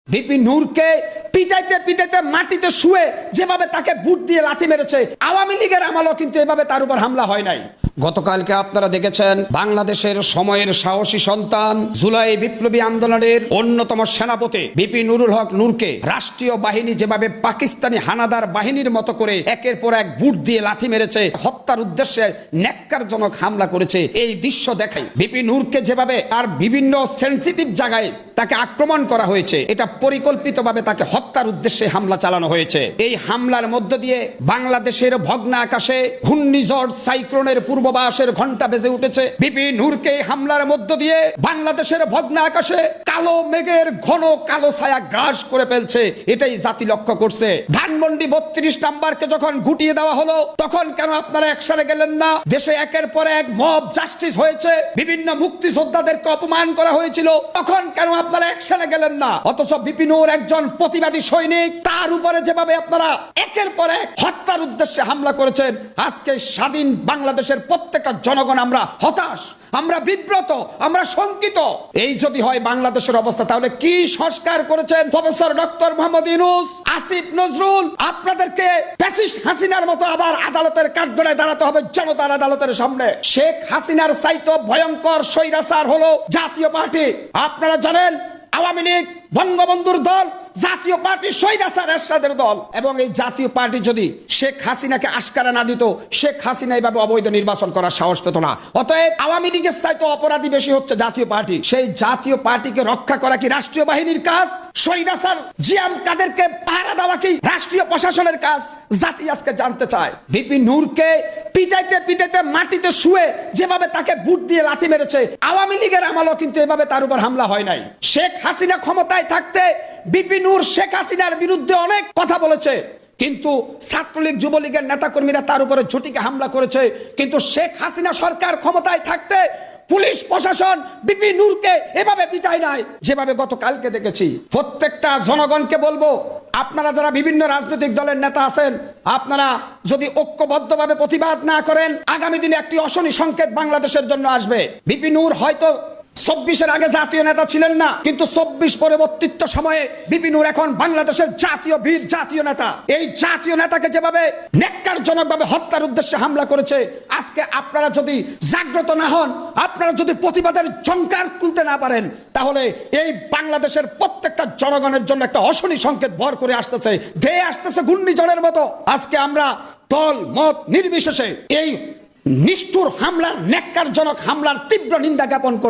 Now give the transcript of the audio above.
BP নূরকে পিটাইতে পিটাইতে মাটিতে শুয়ে যেভাবে তাকে বুট দিয়ে লাথি মেরেছে, আওয়ামী লীগের আমলও কিন্তু এভাবে তার উপর হামলা হয় নাই। গতকালকে আপনারা দেখেছেন বাংলাদেশের সময়ের সাহসী সন্তান, জুলাই বিপ্লবী আন্দোলনের অন্যতম সেনাপতি বিপি নুরুল হক নূরকে রাষ্ট্রীয় বাহিনী যেভাবে পাকিস্তানি হানাদার বাহিনীর মতো করে একের পর এক বুট দিয়ে লাথি মেরেছে, হত্যার উদ্দেশ্যে ন্যাক্কারজনক হামলা করেছে। এই দৃশ্য দেখাই বিপি নূরকে যেভাবে আর বিভিন্ন সেনসিটিভ জায়গায় তাকে আক্রমণ করা হয়েছে, এটা পরিকল্পিতভাবে তাকে হত্যার উদ্দেশ্যে হামলা চালানো হয়েছে। এই হামলার মধ্য দিয়ে বাংলাদেশের ভগ্না আকাশে ঘূর্ণিঝড় সাইক্লোনের পূর্বাভাসের ঘন্টা বেজে উঠেছে। বিপি নূরকে হামলার মধ্য দিয়ে বাংলাদেশের ভগ্না আকাশে কালো মেঘের ঘন কালো ছায়া গ্রাস করে ফেলছে, এটাই জাতি লক্ষ্য করছে। ধানমন্ডি 32 নাম্বারকে যখন গুটিয়ে দেওয়া হলো, তখন কেন আপনারা একসাথে গেলেন না? দেশে একের পর এক মব জাস্টিস হয়েছে, বিভিন্ন মুক্তিযোদ্ধাদেরকে অপমান করা হয়েছিল, তখন কেন আপনারা একসাথে গেলেন না? অথচ বিপি নূর একজন প্রতিবাদী সৈনিক, তার উপরে যেভাবে আপনারা একের পর এক হত্যার উদ্দেশ্যে হামলা করেছেন, আজকে স্বাধীন বাংলাদেশের প্রত্যেকটা জনগণ আমরা হতাশ, আমরা বিব্রত, আমরা শঙ্কিত। এই যদি হয় বাংলাদেশের অবস্থা, তাহলে কি সংস্কার করেছেন প্রফেসর ডক্টর মোহাম্মদ ইউনূস, আসিফ নজরুল? আপনাদেরকে ফ্যাসিস্ট হাসিনার মতো আবার আদালতের কাঠগড়ায় দাঁড়াতে হবে, জনতার আদালতের সামনে। শেখ হাসিনার চাইতে ভয়ঙ্কর স্বৈরাচার হলো জাতীয় পার্টি। আপনারা জানেন আওয়ামী লীগ বঙ্গবন্ধুর দল, জাতীয় পার্টি স্বৈরাচার এরশাদের দল, এবং এই জাতীয় পার্টি যদি শেখ হাসিনাকে আশকারা না দিত, শেখ হাসিনা এইভাবে অবৈধ নির্বাচন করার সাহস পেত না। অতএব আওয়ামী লীগের চাইতে অপরাধী বেশি হচ্ছে জাতীয় পার্টি। সেই জাতীয় পার্টিকে রক্ষা করা কি রাষ্ট্রীয় বাহিনীর কাজ? স্বৈরাচার জিয়াম কাদেরকে পাহারা দেওয়া কি রাষ্ট্রীয় প্রশাসনের কাজ? জাতি আজকে জানতে চায়। বিপি নূরকে পিটাইতে পিটাইতে মাটিতে শুয়ে যেভাবে তাকে বুট দিয়ে লাথি মেরেছে, আওয়ামী লীগের আমলও কিন্তু এভাবে তার উপর হামলা হয় নাই। শেখ হাসিনা ক্ষমতায় থাকতে বিপি নূর শেখ হাসিনার বিরুদ্ধে অনেক কথা বলেছে, কিন্তু ছাত্রলীগ যুবলীগের নেতাকর্মীরা তার উপরে ঝটিকা হামলা করেছে। কিন্তু শেখ হাসিনা সরকার ক্ষমতায় থাকতে পুলিশ প্রশাসন বিপি নূরকে এভাবে পিটায় নাই যেভাবে গতকালকে দেখেছি। প্রত্যেকটা জনগণকে বলবো, আপনারা যারা বিভিন্ন রাজনৈতিক দলের নেতা আছেন, আপনারা যদি ঐক্যবদ্ধভাবে প্রতিবাদ না করেন, আগামী দিনে একটি অশনি সংকেত বাংলাদেশের জন্য আসবে। বিপি নূর হয়তো 24-এর আগে জাতীয় নেতা ছিলেন না, কিন্তু 24 পরবর্তীত সময়ে বিপি নূর এখন বাংলাদেশের জাতীয় বীর, জাতীয় নেতা। এই জাতীয় নেতাকে যেভাবে ন্যাক্কারজনকভাবে হত্যার উদ্দেশ্যে হামলা করেছে, আজকে আপনারা যদি জাগ্রত না হন, আপনারা যদি প্রতিবাদের ঝঙ্কার তুলতে না পারেন, তাহলে এই বাংলাদেশের প্রত্যেকটা জনগণের জন্য একটা অশনি সংকেত ভর করে আসতেছে, ধেয়ে আসতেছে ঘূর্ণিঝড়ের মতো। আজকে আমরা দল মত নির্বিশেষে এই নিষ্ঠুর হামলার, ন্যাক্কারজনক হামলার তীব্র নিন্দা জ্ঞাপন করব।